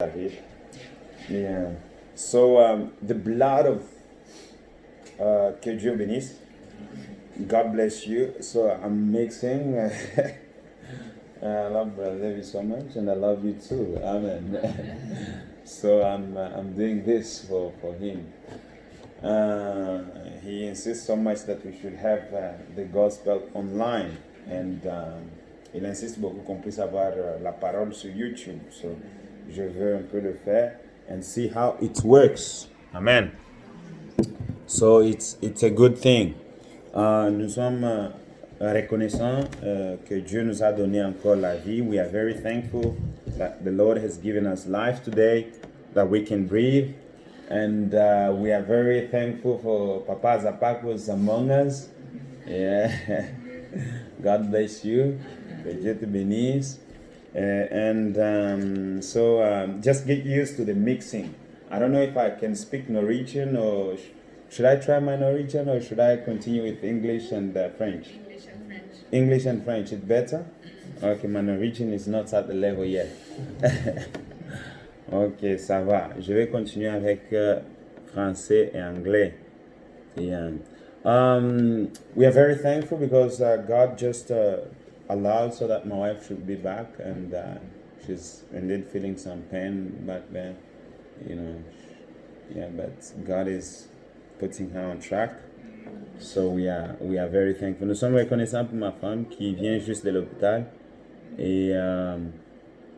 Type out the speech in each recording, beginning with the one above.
David. Yeah. So the blood of que Dieu bénisse. God bless you. So I'm mixing. I love Brother David so much, and I love you too. Amen. So I'm doing this for him. He insists so much that we should have the gospel online, and il insiste beaucoup qu'on puisse avoir la parole sur YouTube. So je veux un peu le faire and see how it works. Amen. So it's a good thing. Nous sommes reconnaissants que Dieu nous a donné encore la vie. We are very thankful that the Lord has given us life today, that we can breathe. And we are very thankful for Papa Zapak was among us. Yeah. God bless you. Que Dieu te bénisse. So just get used to the mixing. I don't know if I can speak Norwegian, or should I try my Norwegian, or should I continue with English and French? English and French. English and French, it's better? Okay, my Norwegian is not at the level yet. Ok, ça va. Je vais continuer avec français et anglais. Yeah. We are very thankful because God just allowed so that my wife should be back, and she's indeed feeling some pain back there. You know, yeah, but God is putting her on track. So we are very thankful. Nous sommes reconnaissants pour ma femme qui vient juste de l'hôpital et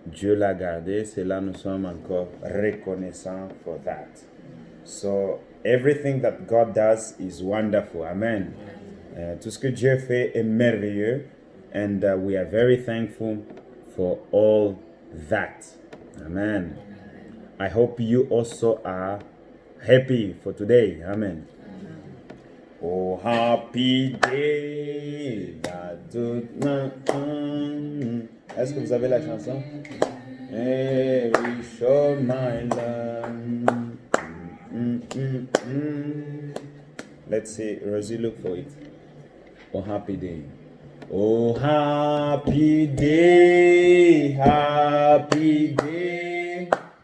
Dieu l'a gardée. C'est là nous sommes encore reconnaissants for that. So everything that God does is wonderful. Amen. Tout ce que Dieu fait est merveilleux, and we are very thankful for all that. Amen. I hope you also are happy for today. Amen. Oh, happy day. Est-ce que vous avez la chanson? Hey, we show my love. Let's see, Rosie, look for it. Oh, happy day. Oh, happy day,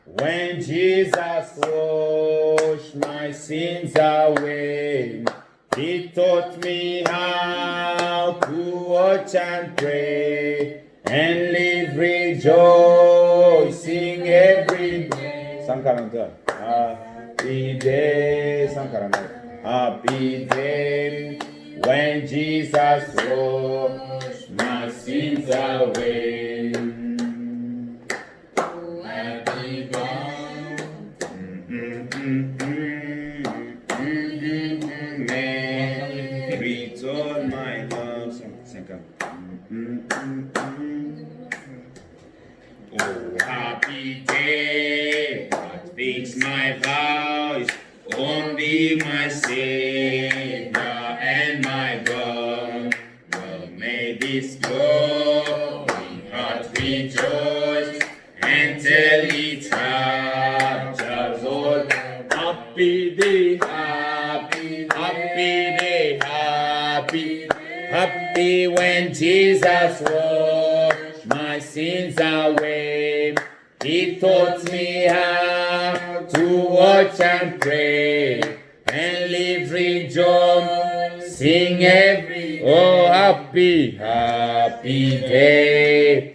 when Jesus washed my sins away. He taught me how to watch and pray and live rejoicing every day. 141. Happy day. 149. Happy day when Jesus washed my sins away. Oh, happy day. Mary told my love. 50. Oh, happy day, what fixed my vows, only my Savior and my God. Well, may this glowing heart rejoice and tell its raptures all. Happy day, happy day, happy when Jesus washed my sins away. He taught me how to watch and pray and live rejoicing every. Oh, happy day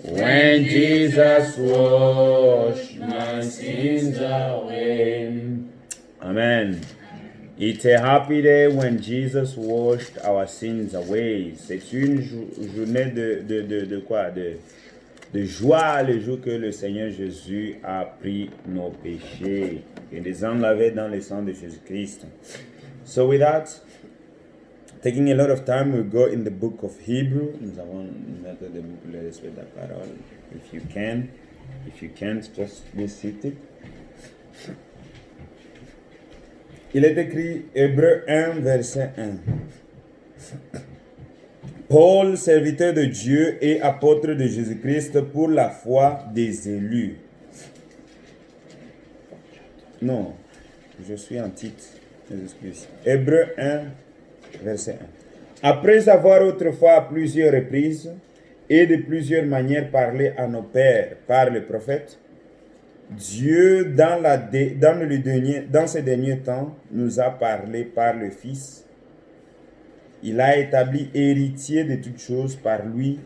when Jesus washed my sins away. Amen. It's a happy day when Jesus washed our sins away. C'est une journée de quoi? De joie, le jour que le Seigneur Jésus a pris nos péchés et les a lavés dans le sang de Jésus-Christ. So with that, taking a lot of time, we go in the book of Hebrew. Nous allons mettre le respect de la parole. If you can't, just be seated. Il est écrit Hébreux 1, verset 1. Paul, serviteur de Dieu et apôtre de Jésus-Christ pour la foi des élus. Non, je suis en titre. Hébreux 1, verset 1. Après avoir autrefois à plusieurs reprises et de plusieurs manières parlé à nos pères par les prophètes, Dieu, dans ces derniers temps, nous a parlé par le Fils. Il a établi héritier de toutes choses par lui.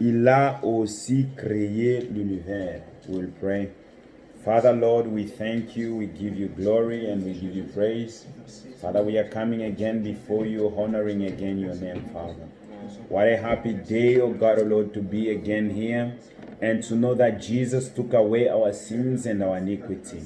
Il a aussi créé l'univers. We'll pray. Father, Lord, we thank you, we give you glory, and we give you praise. Father, we are coming again before you, honoring again your name, Father. What a happy day, oh God, oh Lord, to be again here and to know that Jesus took away our sins and our iniquity.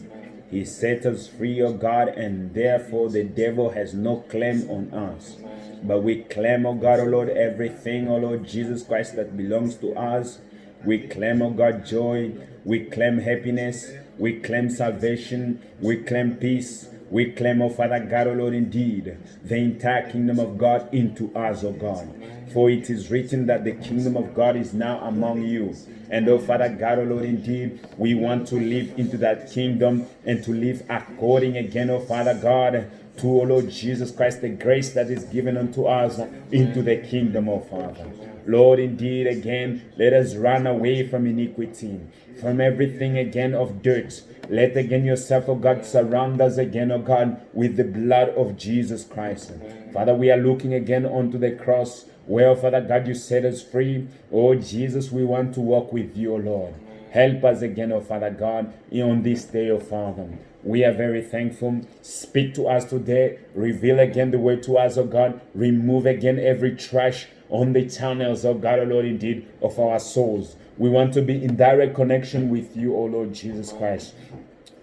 He set us free, oh God, and therefore the devil has no claim on us. But we claim, oh God, oh Lord, everything, oh Lord Jesus Christ, that belongs to us. We claim, oh God, joy. We claim happiness. We claim salvation. We claim peace. We claim, oh Father God, oh Lord, indeed, the entire kingdom of God into us, oh God. For it is written that the kingdom of God is now among you. And oh Father God, oh Lord, indeed, we want to live into that kingdom and to live according again, oh Father God, to, oh Lord Jesus Christ, the grace that is given unto us into the kingdom, oh Father. Lord, indeed, again, let us run away from iniquity, from everything again of dirt. Let again yourself, oh God, surround us again, oh God, with the blood of Jesus Christ. Father, we are looking again onto the cross where, Father God, you set us free. Oh Jesus, we want to walk with you, oh Lord. Help us again, oh Father God, on this day, oh Father. We are very thankful. Speak to us today. Reveal again the way to us, oh God. Remove again every trash on the channels, oh God, oh Lord, indeed, of our souls. We want to be in direct connection with you, oh Lord Jesus Christ.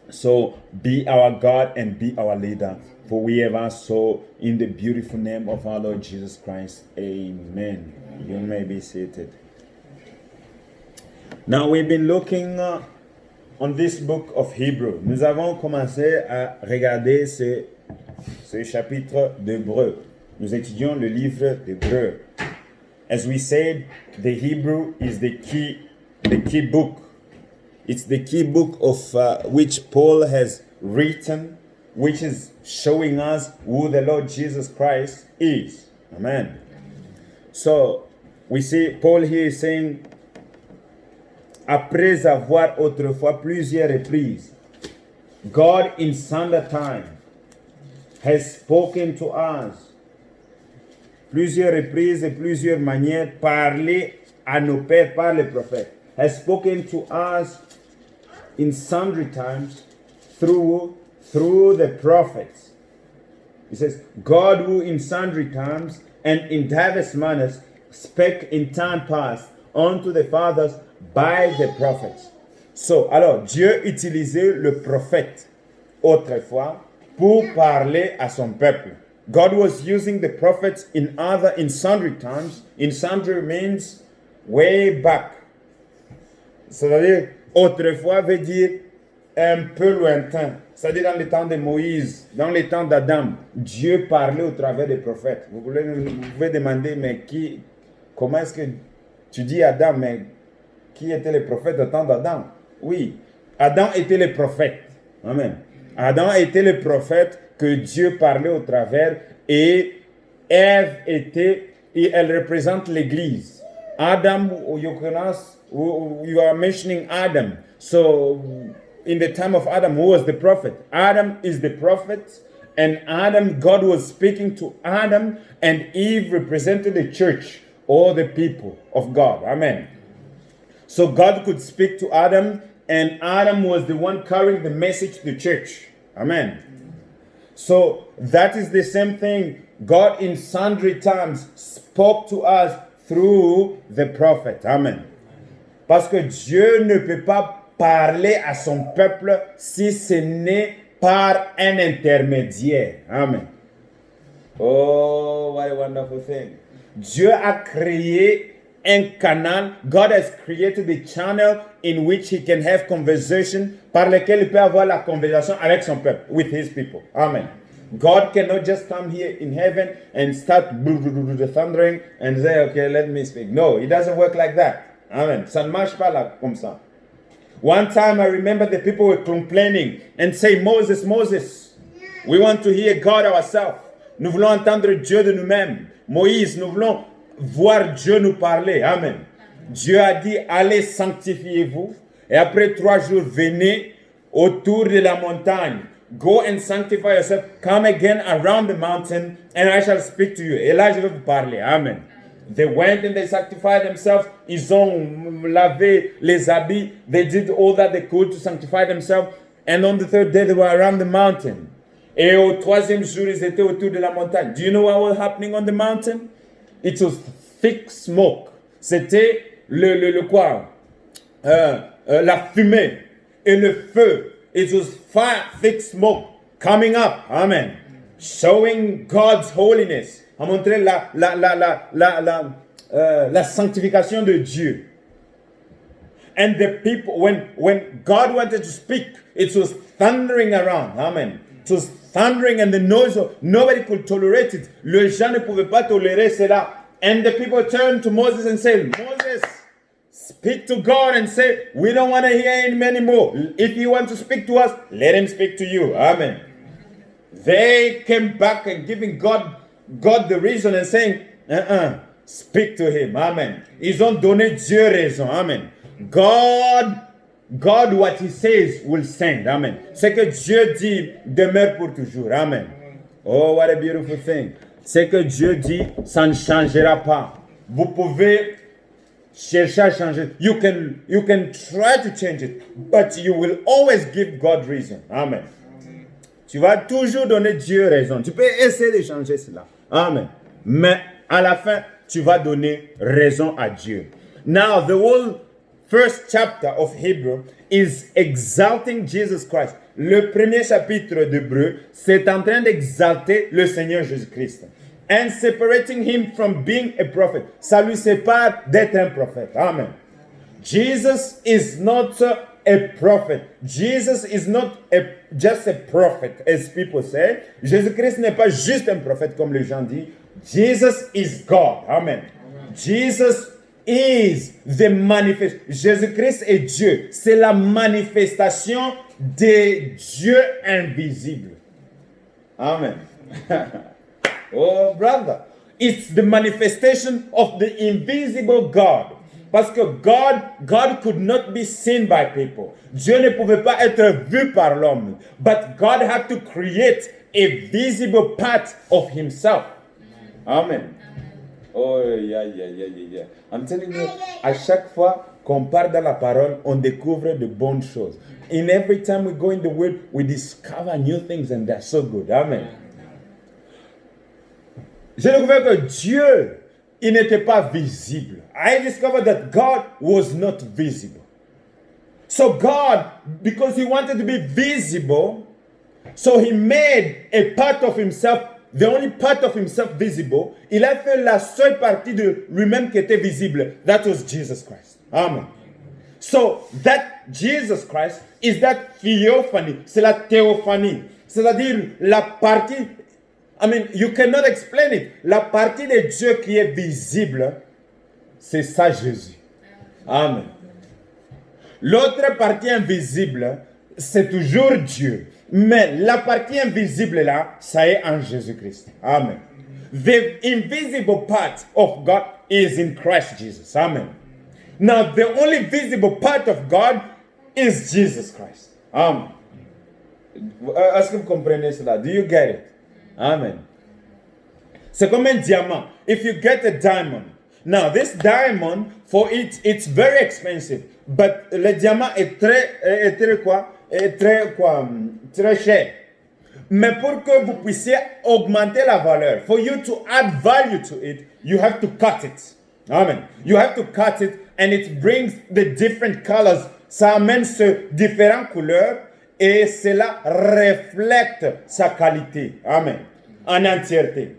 So be our God and be our leader. For we have asked so in the beautiful name of our Lord Jesus Christ. Amen. You may be seated. Now we've been looking on this book of Hebrew. Nous avons commencé à regarder ce chapitre d'Hébreu. Nous étudions le livre d'Hébreu. As we said, the Hebrew is the key book. It's the key book of which Paul has written, which is showing us who the Lord Jesus Christ is. Amen. So we see Paul here is saying, après avoir autrefois plusieurs reprises, God in sundry time has spoken to us. Plusieurs reprises et plusieurs manières, parlé à nos pères par les prophètes. Has spoken to us in sundry times through the prophets. He says, God who in sundry times and in diverse manners spake in time past unto the fathers by the prophets. So, alors, Dieu utilisait le prophète autrefois pour parler à son peuple. God was using the prophets in sundry times. In sundry means way back. C'est-à-dire, autrefois veut dire un peu lointain. C'est-à-dire dans le temps de Moïse, dans le temps d'Adam, Dieu parlait au travers des prophètes. Vous pouvez demander, mais comment est-ce que tu dis Adam, mais qui était le prophète au temps d'Adam? Oui, Adam était le prophète. Amen. Adam était le prophète que Dieu parlait au travers et Ève elle représente l'Église. Adam, you are mentioning Adam. So, in the time of Adam, who was the prophet? Adam is the prophet, and God was speaking to Adam, and Eve represented the church, or the people of God. Amen. So God could speak to Adam, and Adam was the one carrying the message to the church. Amen. So that is the same thing. God in sundry times spoke to us through the prophet. Amen. Parce que Dieu ne peut pas parler à son peuple si ce n'est par un intermédiaire. Amen. Oh, what a wonderful thing. Dieu a créé un canal. God has created the channel in which he can have conversation, par lequel il peut avoir la conversation avec son peuple, with his people. Amen. God cannot just come here in heaven and start thundering and say, okay, let me speak. No, it doesn't work like that. Amen. Ça ne marche pas là, comme ça. One time I remember the people were complaining and say, Moses, we want to hear God ourselves. Nous voulons entendre Dieu de nous-mêmes. Moïse, nous voulons voir Dieu nous parler. Amen. Dieu a dit, allez sanctifiez-vous. Et après 3 jours, venez autour de la montagne. Go and sanctify yourself. Come again around the mountain and I shall speak to you. Et là, je vais vous parler. Amen. They went and they sanctified themselves. Ils ont lavé les habits. They did all that they could to sanctify themselves. And on the 3rd day, they were around the mountain. Et au 3e jour, ils étaient autour de la montagne. Do you know what was happening on the mountain? It was thick smoke. C'était le quoi? La fumée et le feu. It was fire, thick smoke coming up. Amen. Showing God's holiness. A montré la sanctification de Dieu. And the people, when God wanted to speak, it was thundering around. Amen. It was thundering and the noise of, nobody could tolerate it. Les gens ne pouvaient pas tolérer cela. And the people turned to Moses and said, Moses, speak to God and say, we don't want to hear him anymore. If you want to speak to us, let him speak to you. Amen. They came back and giving God the reason and saying, speak to him. Amen. Ils ont donné Dieu raison. Amen. God, what he says will stand. Amen. Ce que Dieu dit demeure pour toujours. Amen. Oh, what a beautiful thing. Ce que Dieu dit, ça ne changera pas. Vous pouvez chercher à changer. You can try to change it, but you will always give God reason. Amen. Tu vas toujours donner Dieu raison. Tu peux essayer de changer cela. Amen. Mais à la fin, tu vas donner raison à Dieu. Now, the whole first chapter of Hebrew is exalting Jesus Christ. Le premier chapitre d'Hébreu, c'est en train d'exalter le Seigneur Jésus-Christ. And separating him from being a prophet. Ça lui sépare d'être un prophète. Amen. Jesus is not a prophet. Jesus is not just a prophet, as people say. Jésus-Christ n'est pas juste un prophète, comme les gens disent. Jesus is God. Amen. Jesus is the manifest. Jésus-Christ est Dieu. C'est la manifestation de Dieu invisible. Amen. Oh, brother. It's the manifestation of the invisible God. Parce que God could not be seen by people. Dieu ne pouvait pas être vu par l'homme. But God had to create a visible part of himself. Amen. Oh, yeah. I'm telling you, à chaque fois qu'on part dans la parole, on découvre de bonnes choses. In every time we go in the word, we discover new things and they're so good. Amen. J'ai découvert que Dieu, il n'était pas visible. I discovered that God was not visible. So God, because he wanted to be visible, so he made a part of himself, the only part of himself visible. Il a fait la seule partie de lui-même qui était visible. That was Jesus Christ. Amen. So that Jesus Christ is that theophany. C'est la théophanie. C'est-à-dire la partie, I mean, you cannot explain it. La partie de Dieu qui est visible, c'est ça Jésus. Amen. L'autre partie invisible, c'est toujours Dieu. Mais la partie invisible là, ça est en Jésus-Christ. Amen. The invisible part of God is in Christ Jesus. Amen. Now, the only visible part of God is Jesus Christ. Amen. Est-ce que vous comprenez cela? Do you get it? Amen. C'est comme un diamant. If you get a diamond, now this diamond, for it, it's very expensive. But le diamant est très cher. Mais pour que vous puissiez augmenter la valeur, for you to add value to it, you have to cut it. Amen. You have to cut it and it brings the different colors. Ça amène ces différentes couleurs et cela reflète sa qualité. Amen. En entièreté.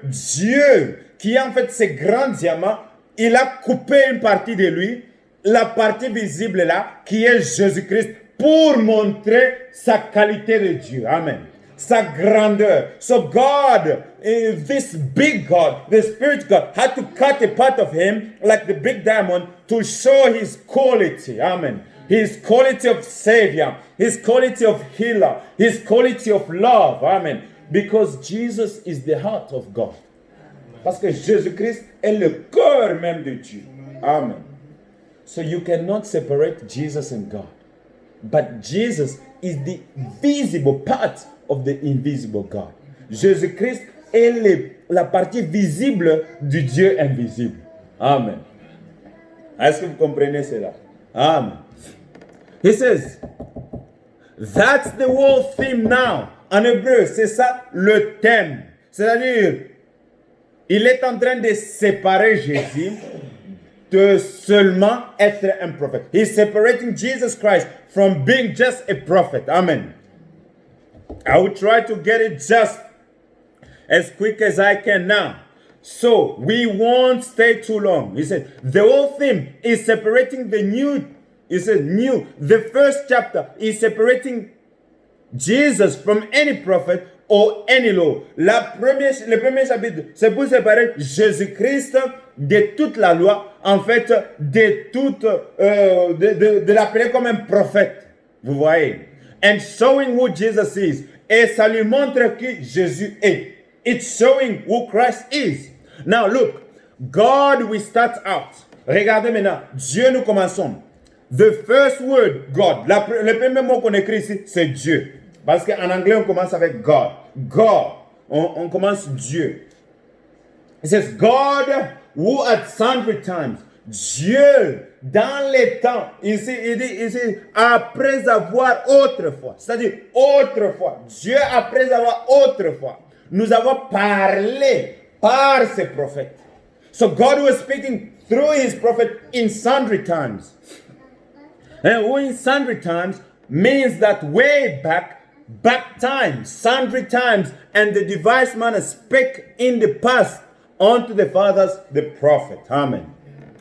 Dieu, qui est en fait ce grand diamant, il a coupé une partie de lui, la partie visible là, qui est Jésus-Christ, pour montrer sa qualité de Dieu. Amen. Sa grandeur. So God, this big God, the Spirit God, had to cut a part of him, like the big diamond, to show his quality. Amen. His quality of Savior, his quality of healer, his quality of love. Amen. Because Jesus is the heart of God. Parce que Jésus-Christ est le cœur même de Dieu. Amen. So you cannot separate Jesus and God. But Jesus is the visible part of the invisible God. Jésus-Christ est la partie visible du Dieu invisible. Amen. Est-ce que vous comprenez cela? Amen. He says, that's the whole theme now. En hébreu, c'est ça le thème. C'est-à-dire, il est en train de séparer Jésus de seulement être un prophète. He's separating Jesus Christ from being just a prophet. Amen. I will try to get it just as quick as I can now. So we won't stay too long. He said, the whole theme is separating the new. He said, new. The first chapter is separating Jesus from any prophet or any law. Le premier chapitre, c'est pour séparer Jésus-Christ de toute la loi, en fait, de l'appeler comme un prophète. Vous voyez? And showing who Jesus is. Et ça lui montre qui Jésus est. It's showing who Christ is. Now look, God we start out. Regardez maintenant, Dieu nous commençons. The first word, God. Le premier mot qu'on écrit ici, c'est Dieu. Parce qu'en anglais, on commence avec God. God. On commence Dieu. It says, God who at sundry times. Dieu, dans les temps. Ici, il dit, après avoir autrefois. C'est-à-dire, autrefois. Dieu, après avoir autrefois. Nous avons parlé par ses prophètes. So God was speaking through his prophet in sundry times. And in sundry times means that way back time, sundry times, and the devised manner spake in the past unto the fathers, the prophet. Amen.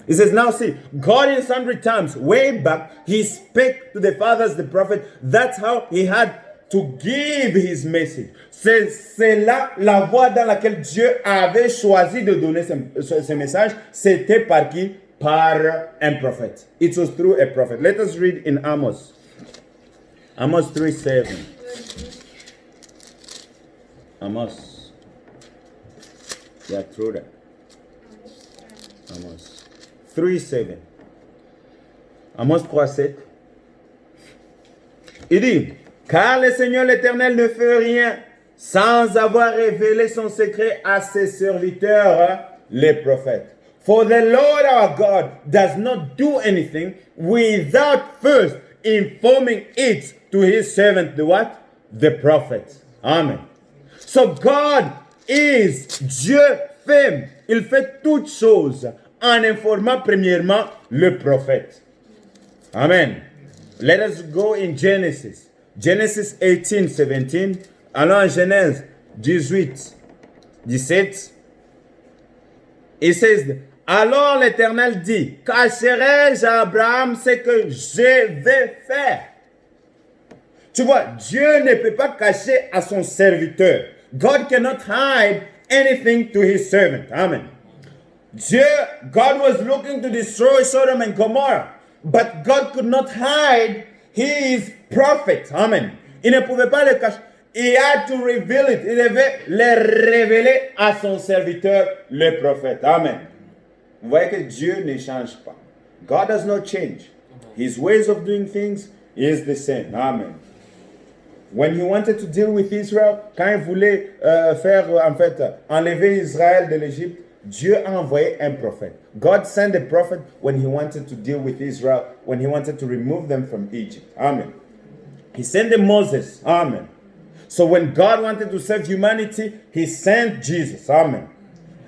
He says, now see, God in sundry times, way back, he spake to the fathers, the prophet. That's how he had to give his message. C'est là la voie dans laquelle Dieu avait choisi de donner ce message. C'était par qui? Par un prophète. It was through a prophet. Let us read in Amos. Amos 3:7. Amos. Yeah, through that. Amos 3:7. Amos 3:7. Il dit, car le Seigneur l'Éternel ne fait rien sans avoir révélé son secret à ses serviteurs, les prophètes. For the Lord our God does not do anything without first informing it to his servant, the what? The prophet. Amen. So God is Dieu fait. Il fait toutes choses en informant premièrement le prophète. Amen. Let us go in Genesis. Genesis 18:17. Allons en Genèse 18:17. It says, alors l'Éternel dit, cacherai-je à Abraham ce que je vais faire? Tu vois, Dieu ne peut pas cacher à son serviteur. God cannot hide anything to his servant. Amen. God was looking to destroy Sodom and Gomorrah, but God could not hide his prophet. Amen. Il ne pouvait pas le cacher. He had to reveal it. Il devait le révéler à son serviteur, le prophète. Amen. Vous voyez que Dieu ne change pas. God does not change. His ways of doing things is the same. Amen. When he wanted to deal with Israel, quand il voulait enlever Israël de l'Égypte, Dieu a envoyé un prophète. God sent a prophet when he wanted to deal with Israel, when he wanted to remove them from Egypt. Amen. He sent Moses. Amen. So when God wanted to save humanity, he sent Jesus. Amen.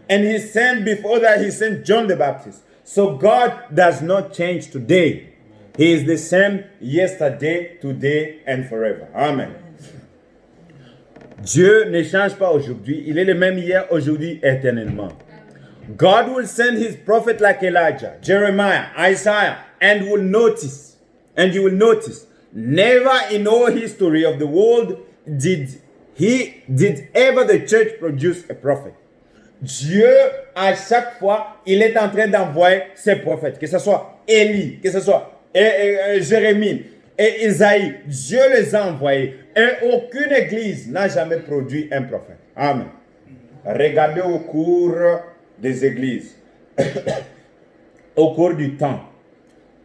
And he sent, before that, he sent John the Baptist. So God does not change today. He is the same yesterday, today, and forever. Amen. Dieu ne change pas aujourd'hui. Il est le même hier, aujourd'hui, éternellement. God will send his prophet like Elijah, Jeremiah, Isaiah, and you will notice, never in all history of the world did ever the church produce a prophet. Dieu, à chaque fois, il est en train d'envoyer ses prophètes, que ce soit Élie, que ce soit Jérémie et Isaïe. Dieu les a envoyés. Et aucune église n'a jamais produit un prophète. Amen. Regardez au cours des églises au cours du temps,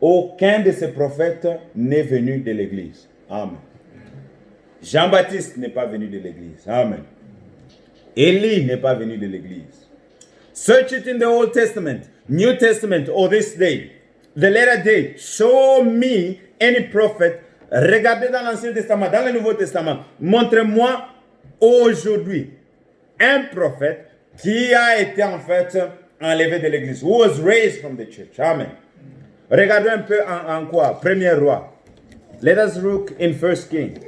aucun de ces prophètes n'est venu de l'église. Amen. Jean-Baptiste n'est pas venu de l'église. Amen. Élie n'est pas venu de l'église. Search it in the Old Testament, New Testament, or this day. The latter day, show me any prophet. Regardez dans l'Ancien Testament, dans le Nouveau Testament. Montrez-moi aujourd'hui un prophète qui a été en fait enlevé de l'église. Who was raised from the church. Amen. Regardez un peu en quoi? Premier roi. Let us look in First King.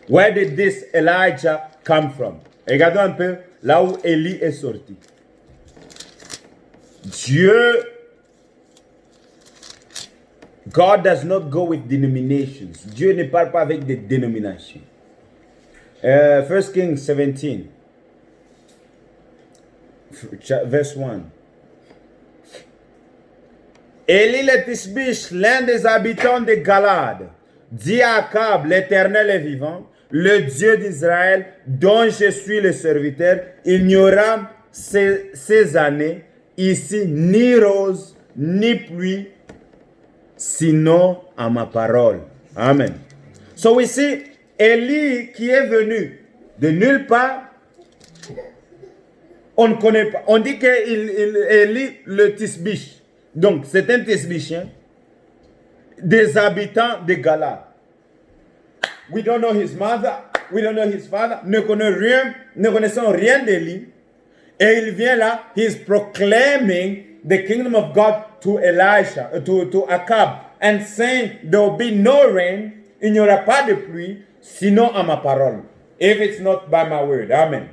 Where did this Elijah come from? Regardons un peu là où Élie est sorti. God does not go with denominations. Dieu ne parle pas avec des dénominations. First Kings 17, verse 1. Élie le Tishbish, l'un des habitants de Galade, dit à Akab, l'Éternel est vivant, le Dieu d'Israël, dont je suis le serviteur, il n'y aura ces années ici ni rose, ni pluie, sinon à ma parole. Amen. So we see Élie qui est venu de nulle part. On ne connaît pas. On dit qu'Élie le Tisbish. Donc c'est un Tisbishien des habitants de Galade. We don't know his mother. We don't know his father. Ne connaissons rien d'Élie. Et il vient là. He's proclaiming the kingdom of God to Elisha, to Akab, and saying there will be no rain, il n'y aura pas de pluie, sinon à ma parole. If it's not by my word. Amen.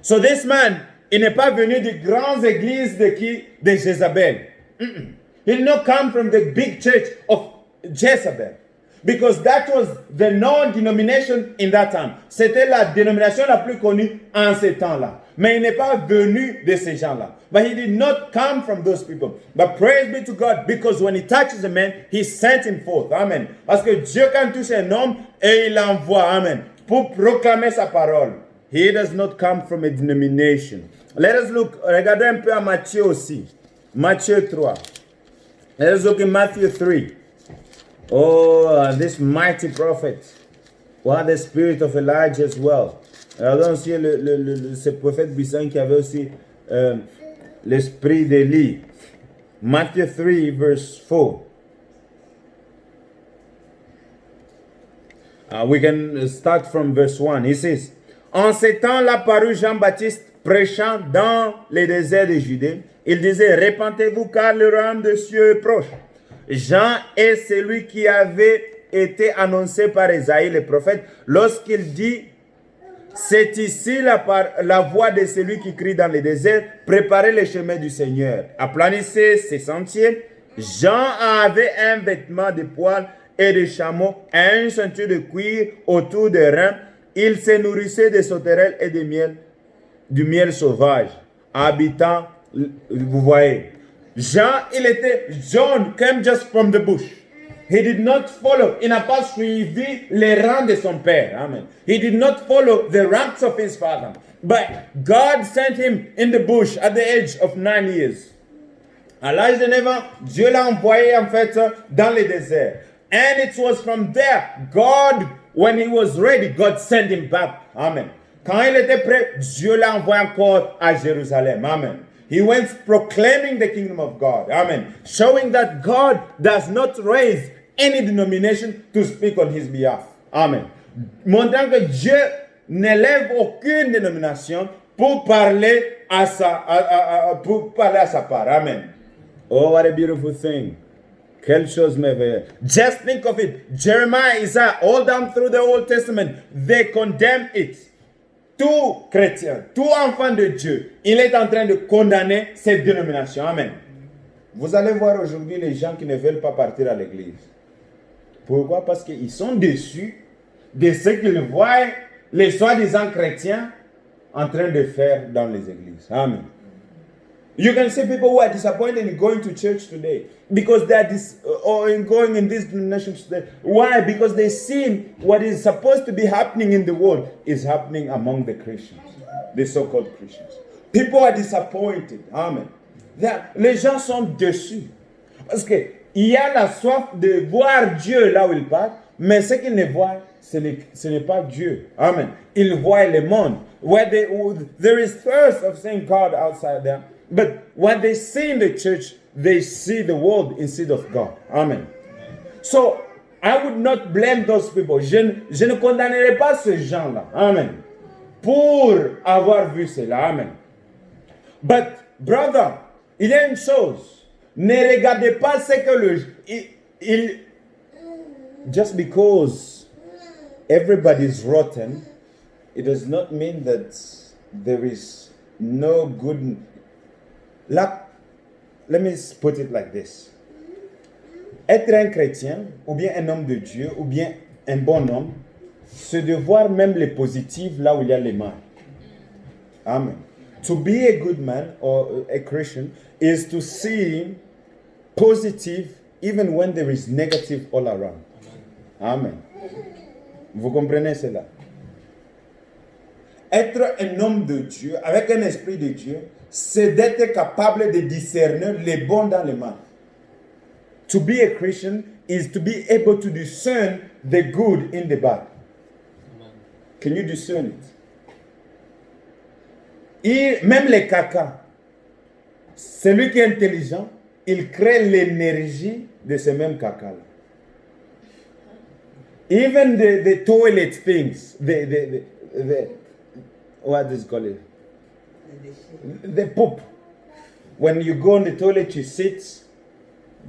So this man, il n'est pas venu des grandes églises de qui? De Jezabel. He did not come from the big church of Jezebel. Because that was the known denomination in that time. C'était la dénomination la plus connue en ces temps-là. Mais il n'est pas venu de ces gens-là. But he did not come from those people. But praise be to God, because when he touches a man, he sent him forth. Amen. Parce que Dieu, quand touche un homme, et il l'envoie. Amen. Pour proclamer sa parole. He does not come from a denomination. Let us look, regardez un peu à Matthieu aussi. Matthieu 3. Let us look in Matthew 3. Oh, this mighty prophet. What the spirit of Elijah as well. Regardons aussi ce prophète puissant qui avait aussi l'esprit d'Élie. Matthew 3, verse 4. We can start from verse 1. He says, en ces temps-là parut Jean-Baptiste prêchant dans les déserts de Judée. Il disait, répentez-vous car le royaume de Dieu est proche. Jean est celui qui avait été annoncé par Isaïe le prophète lorsqu'il dit, c'est ici la voix de celui qui crie dans les déserts, préparez le chemin du Seigneur, aplanissez ses sentiers. Jean avait un vêtement de poil et de chameau, et une ceinture de cuir autour des reins. Il se nourrissait de sauterelles et de miel, du miel sauvage, habitant, vous voyez. John came just from the bush. He did not follow, il n'a pas suivi les rangs de son père. Amen. He did not follow the ranks of his father. But God sent him in the bush at the age of 9 years. À l'âge de 9 ans, Dieu l'a envoyé en fait dans le désert. And it was from there, God, when he was ready, God sent him back. Amen. Quand il était prêt, Dieu l'a envoyé encore à Jérusalem. Amen. He went proclaiming the kingdom of God. Amen. Showing that God does not raise any denomination to speak on his behalf. Amen. Montrant que Dieu n'élève aucune dénomination pour parler à sa part. Amen. Oh, what a beautiful thing. Quelle chose merveilleuse. Just think of it. Jeremiah, Isaiah, all down through the Old Testament, they condemn it. Tout chrétien, tout enfant de Dieu, il est en train de condamner cette dénomination. Amen. Vous allez voir aujourd'hui les gens qui ne veulent pas partir à l'église. Pourquoi? Parce qu'ils sont déçus de ce qu'ils voient les soi-disant chrétiens en train de faire dans les églises. Amen. You can see people who are disappointed in going to church today because they are in going in these denominations today. Why? Because they see what is supposed to be happening in the world is happening among the Christians, the so-called Christians. People are disappointed. Amen. Les gens sont déçus. Parce qu'il y a la soif de voir Dieu là où il part, mais ce qu'ils ne voient, ce n'est pas Dieu. Amen. Ils voient le monde. There is thirst of seeing God outside there. But when they see in the church, they see the world instead of God. Amen. So, I would not blame those people. Je ne condamnerai pas ces gens-là. Amen. Pour avoir vu cela. Amen. But, brother, il y a une chose. Ne regardez pas ce que just because everybody's rotten, it does not mean that there is no good. Let me put it like this. Être un chrétien, ou bien un homme de Dieu, ou bien un bon homme, c'est de voir même les positifs là où il y a les mal. Amen. To be a good man or a Christian is to see positive even when there is negative all around. Amen. Vous comprenez cela? Être un homme de Dieu, avec un esprit de Dieu, c'est d'être capable de discerner les bons dans les mal. To be a Christian is to be able to discern the good in the bad. Can you discern it? Et même les caca, celui qui est intelligent, il crée l'énergie de ce même caca-là. Even the toilet things, the what is it called? The poop. When you go on the toilet, you sit,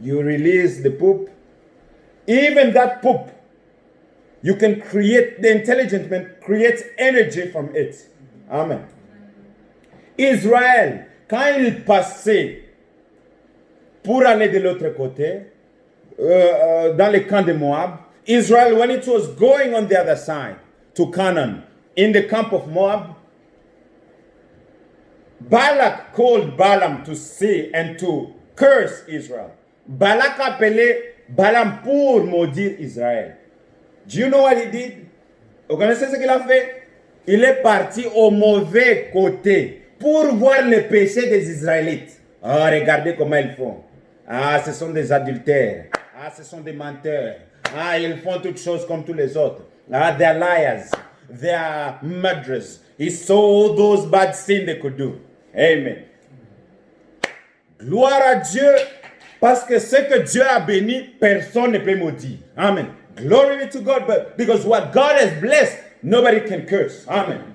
you release the poop. Even that poop, you can create, the intelligent man creates energy from it. Amen. Israël, quand il passait pour aller de l'autre côté, dans le camp de Moab, Israel, when it was going on the other side to Canaan, in the camp of Moab, Balak called Balaam to see and to curse Israel. Balak appelait Balaam pour maudire Israël. Do you know what he did? Vous connaissez ce qu'il a fait? Il est parti au mauvais côté pour voir le péché des Israélites. Ah, regardez comment ils font. Ah, ce sont des adultères. Ah, ce sont des menteurs. Ah, ils font toutes choses comme tous les autres. Ah, they are liars. They are murderers. He saw all those bad things they could do. Amen. Gloire à Dieu, parce que ce que Dieu a béni, personne ne peut maudire. Amen. Glory be to God, but because what God has blessed, nobody can curse. Amen.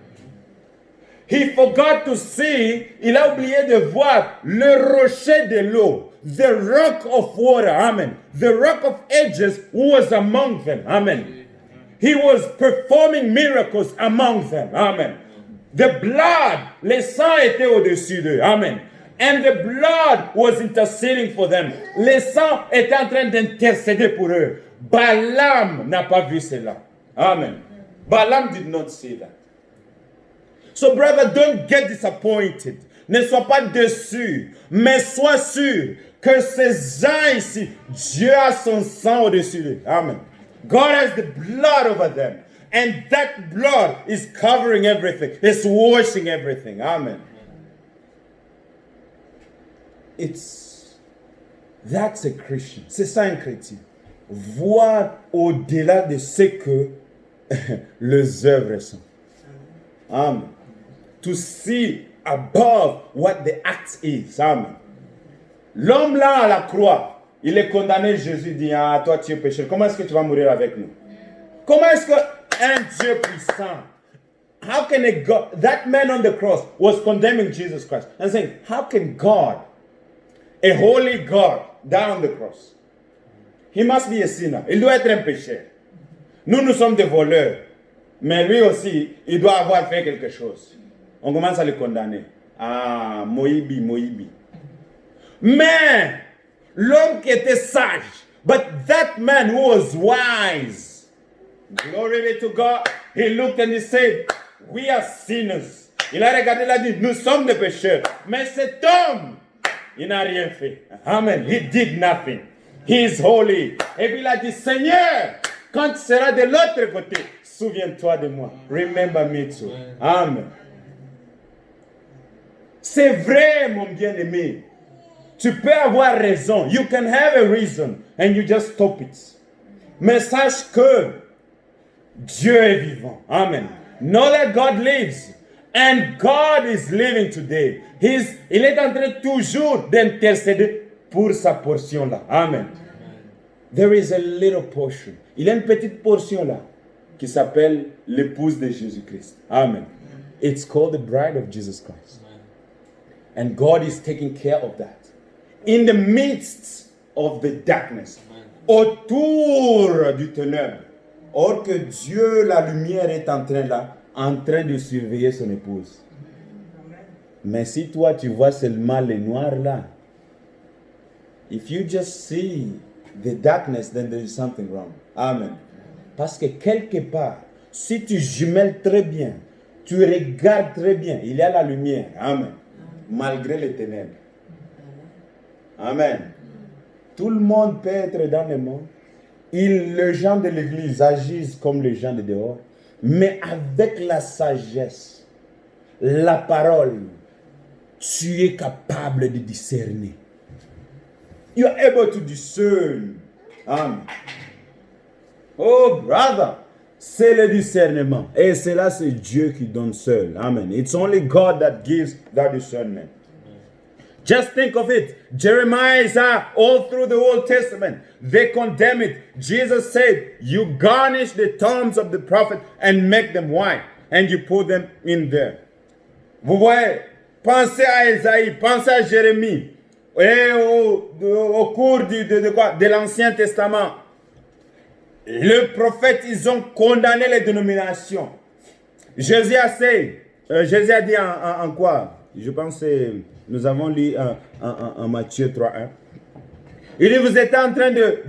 He forgot to see, il a oublié de voir le rocher de l'eau, the rock of water. Amen. The rock of ages who was among them. Amen. He was performing miracles among them. Amen. The blood, le sang était au-dessus d'eux. Amen. And the blood was interceding for them. Le sang était en train d'intercéder pour eux. Balaam n'a pas vu cela. Amen. Balaam did not see that. So brother, don't get disappointed. Ne sois pas déçu, mais sois sûr que ces gens ici, Dieu a son sang au-dessus d'eux. Amen. God has the blood over them. And that blood is covering everything. It's washing everything. Amen. That's a Christian. C'est ça un chrétien. Voir au-delà de ce que les œuvres sont. Amen. To see above what the act is. Amen. L'homme là à la croix, il est condamné. Jésus dit, ah, toi tu es pécheur. Comment est-ce que tu vas mourir avec nous? Comment est-ce qu'un Dieu puissant, how can a God, that man on the cross was condemning Jesus Christ and saying, how can God, a holy God, die on the cross? He must be a sinner. Il doit être un pécheur. Nous sommes des voleurs. Mais lui aussi, il doit avoir fait quelque chose. On commence à le condamner. Ah, Moïbi. Mais, l'homme qui était sage, but that man who was wise, glory be to God, he looked and he said, we are sinners. Il a regardé, il a dit, nous sommes des pécheurs. Mais cet homme, il n'a rien fait. Amen. He did nothing. He is holy. Et puis il a dit, Seigneur, quand tu seras de l'autre côté, souviens-toi de moi. Remember me too. Amen. C'est vrai, mon bien-aimé. Tu peux avoir raison. You can have a reason and you just stop it. Mais sache que Dieu est vivant. Amen. Know that God lives. And God is living today. Il est en train toujours d'intercéder pour sa portion là. Amen. There is a little portion. Il y a une petite portion là qui s'appelle l'épouse de Jésus-Christ. Amen. It's called the bride of Jesus Christ. And God is taking care of that. In the midst of the darkness. Autour du ténèbre. Or que Dieu, la lumière, est en train de surveiller son épouse. Mais si toi, tu vois seulement les noirs là, if you just see the darkness, then there is something wrong. Amen. Parce que quelque part, si tu jumelles très bien, tu regardes très bien, il y a la lumière. Amen. Malgré les ténèbres. Amen. Tout le monde peut être dans le monde. Les gens de l'église agissent comme les gens de dehors. Mais avec la sagesse, la parole, tu es capable de discerner. You are able to discern. Amen. Oh, brother, c'est le discernement. Et cela, c'est Dieu qui donne seul. Amen. It's only God that gives that discernment. Just think of it. Jeremiah, Isaiah, all through the Old Testament, they condemn it. Jesus said, you garnish the tombs of the prophet and make them white. And you put them in there. Vous voyez, pensez à Isaïe, pensez à Jérémie. Et au cours de l'Ancien Testament, les prophètes, ils ont condamné les dénominations. Jésus a dit en quoi? Je pense que nous avons lu en Matthieu 3:1. Il dit, vous êtes en train de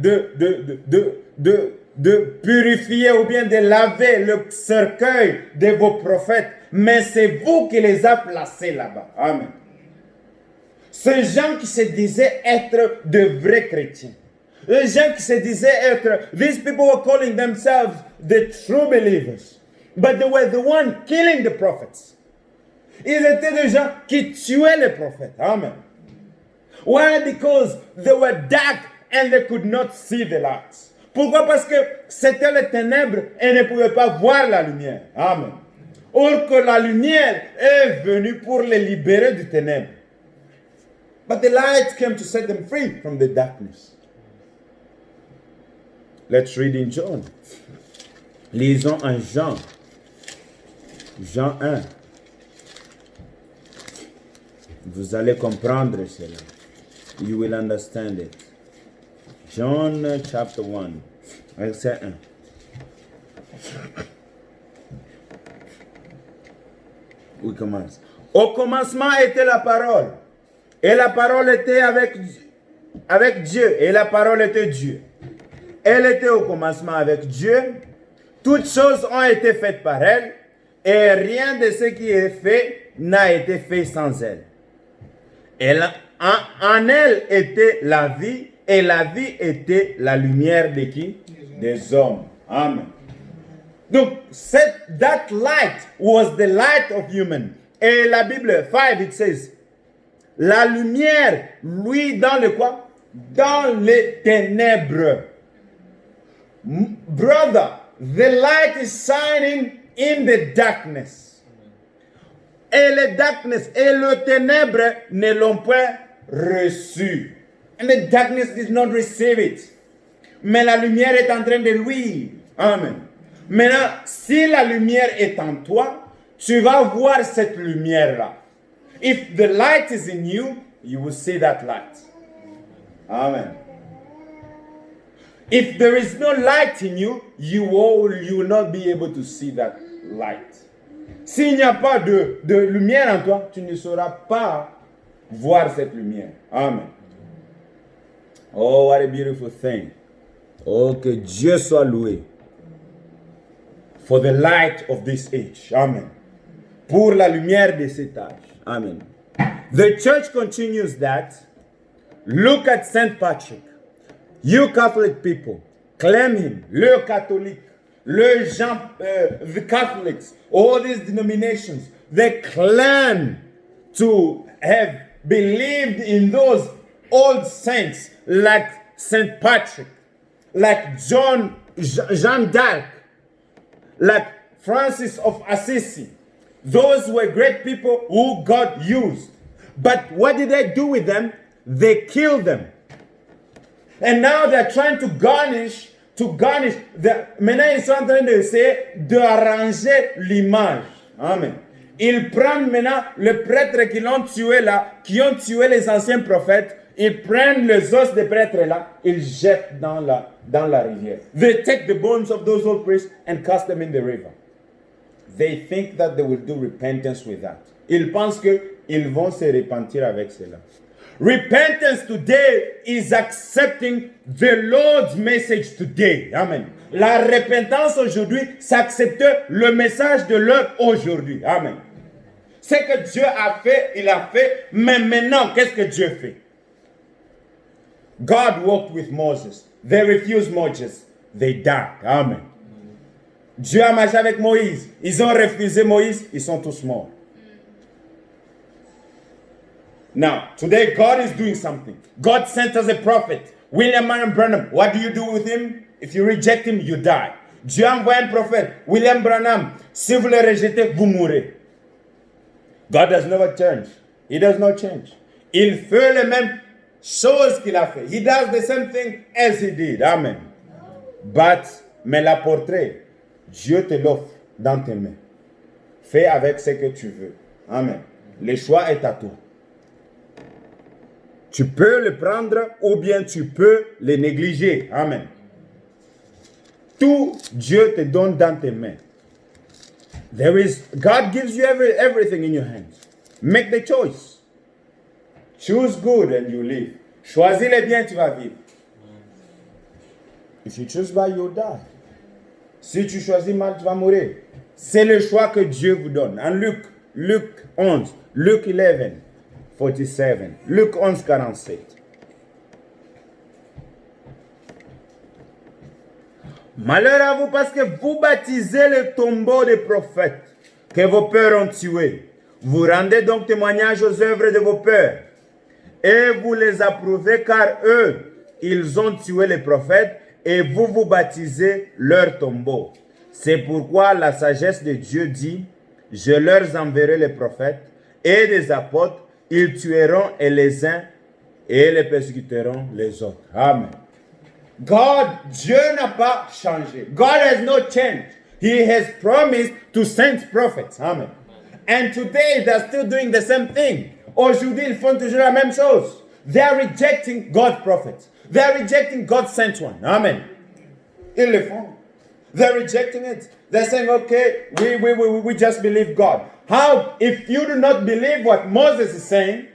purifier ou bien de laver le cercueil de vos prophètes, mais c'est vous qui les avez placés là-bas. Amen. Ces gens qui se disaient être de vrais chrétiens. Les gens qui se disaient être, these people were calling themselves the true believers. But they were the one killing the prophets. Ils étaient des gens qui tuaient les prophètes. Amen. Why? Because they were dark and they could not see the light. Pourquoi? Parce que c'était les ténèbres et ne pouvaient pas voir la lumière. Amen. Or que la lumière est venue pour les libérer du ténèbre. But the light came to set them free from the darkness. Let's read in John. Lisons en Jean. Jean 1. Vous allez comprendre cela. You will understand it. John chapter 1, verset 1. On commence. Au commencement était la parole. Et la parole était avec Dieu. Et la parole était Dieu. Elle était au commencement avec Dieu. Toutes choses ont été faites par elle. Et rien de ce qui est fait n'a été fait sans elle. En elle était la vie. Et la vie était la lumière de qui? Des hommes. Amen. Donc, that light was the light of human. Et la Bible 5, it says, la lumière, lui, dans le quoi? Dans les ténèbres. Brother, the light is shining in the darkness. Et le darkness et le ténèbre ne l'ont pas reçu. And the darkness did not receive it. Mais la lumière est en train de luire. Amen. Maintenant, si la lumière est en toi, tu vas voir cette lumière-là. If the light is in you, you will see that light. Amen. If there is no light in you, you will not be able to see that light. S'il n'y a pas de lumière en toi, tu ne sauras pas voir cette lumière. Amen. Oh, what a beautiful thing. Oh, que Dieu soit loué. For the light of this age. Amen. Pour la lumière de cet âge. Amen. The church continues that. Look at Saint Patrick. You Catholic people, claim him. Le catholique, le Jean, the Catholics, all these denominations, they claim to have believed in those old saints like Saint Patrick, like Jean d'Arc, like Francis of Assisi. Those were great people who God used. But what did they do with them? They killed them. And now they're trying to garnish. Maintenant, ils sont en train d'essayer d'arranger l'image. Amen. Ils prennent maintenant le prêtre qui l'ont tué là, qui ont tué les anciens prophètes. Ils prennent les os des prêtres là, ils jettent dans la rivière. They take the bones of those old priests and cast them in the river. They think that they will do repentance with that. Ils pensent qu'ils vont se repentir avec cela. Repentance today is accepting the Lord's message today. Amen. La repentance aujourd'hui, c'est accepter le message de l'heure aujourd'hui. Amen. Ce que Dieu a fait, il a fait. Mais maintenant, qu'est-ce que Dieu fait? God walked with Moses. They refused Moses. They died. Amen. Dieu a marché avec Moïse. Ils ont refusé Moïse. Ils sont tous morts. Now, today God is doing something. God sent us a prophet. William Marion Branham. What do you do with him? If you reject him, you die. Dieu a envoyé un prophète. William Branham. Si vous le rejetez, vous mourrez. God does never change. He does not change. Il fait les mêmes choses qu'il a fait. He does the same thing as he did. Amen. Mais la portrait, Dieu te l'offre dans tes mains. Fais avec ce que tu veux. Amen. Le choix est à toi. Tu peux le prendre ou bien tu peux le négliger. Amen. Tout Dieu te donne dans tes mains. God gives you everything in your hands. Make the choice. Choose good and you live. Choisis le bien, tu vas vivre. If you choose bad, you'll die. Si tu choisis mal, tu vas mourir. C'est le choix que Dieu vous donne. En Luc 11, Luc 11, 47, Luc 11, 47. Malheur à vous parce que vous baptisez le tombeau des prophètes que vos pères ont tués. Vous rendez donc témoignage aux œuvres de vos pères. Et vous les approuvez car eux, ils ont tué les prophètes et vous vous baptisez leur tombeau. C'est pourquoi la sagesse de Dieu dit, je leur enverrai les prophètes et des apôtres, ils tueront les uns et les persécuteront les autres. Amen. Dieu n'a pas changé. God has not changed. He has promised to send prophets. Amen. And today they're still doing the same thing. Aujourd'hui, ils font toujours la même chose. They are rejecting God's prophets. They are rejecting God's sent one. Amen. Ils le font. They're rejecting it. They're saying, okay, we just believe God. How? If you do not believe what Moses is saying,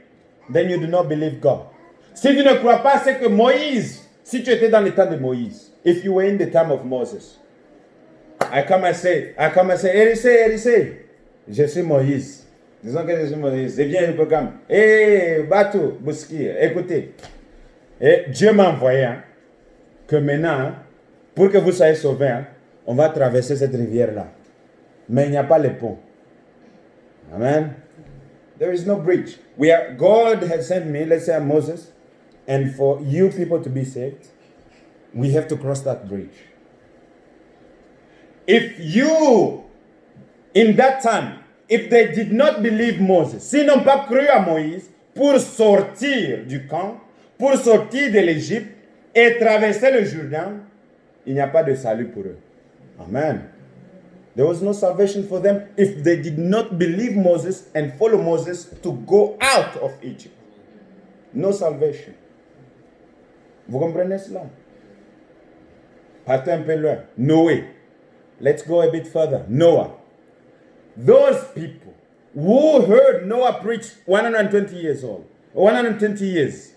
then you do not believe God. Si tu ne crois pas ce que Moïse, si tu étais dans le temps de Moïse, if you were in the time of Moses, I come and say, Élysée, je suis Moïse. Disons que je suis Moïse. Je viens du programme. Bateau, Bouski, écoutez. Et Dieu m'a envoyé que maintenant, pour que vous soyez sauvés, on va traverser cette rivière-là. Mais il n'y a pas le pont. Amen. There is no bridge. God has sent me, let's say Moses, and for you people to be saved, we have to cross that bridge. If you, in that time, if they did not believe Moses, s'ils n'ont pas cru à Moïse pour sortir du camp, pour sortir de l'Égypte et traverser le Jourdain, il n'y a pas de salut pour eux. Amen. There was no salvation for them if they did not believe Moses and follow Moses to go out of Egypt. No salvation. Vous comprenez cela? Partez un peu loin. Noé. Let's go a bit further. Noah. Those people who heard Noah preach 120 years old, 120 years,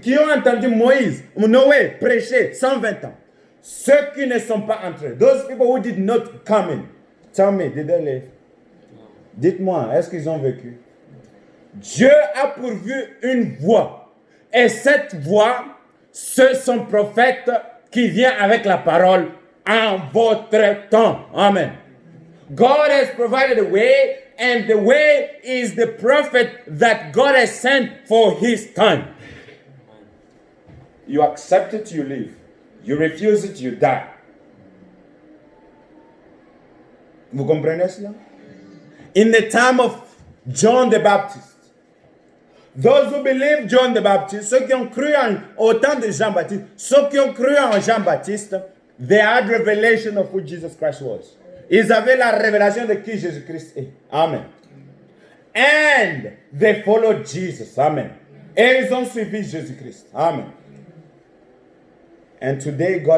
qui ont entendu Moïse, Noé prêcher 120 ans, ceux qui ne sont pas entrés, those people who did not come in, tell me, did they live? Dites-moi, est-ce qu'ils ont vécu? Dieu a pourvu une voix, et cette voix, c'est son prophète qui vient avec la parole en votre temps. Amen. God has provided a way and the way is the prophet that God has sent for his time. You accept it, you live. You refuse it, you die. Vous comprenez cela? In the time of John the Baptist, those who believe John the Baptist, ceux qui ont cru au temps de Jean-Baptiste, ceux qui ont cru en Jean-Baptiste, they had revelation of who Jesus Christ was. Ils avaient la révélation de qui Jésus-Christ est. Amen. And they followed Jesus. Amen. Et ils ont suivi Jésus-Christ. Amen. And today God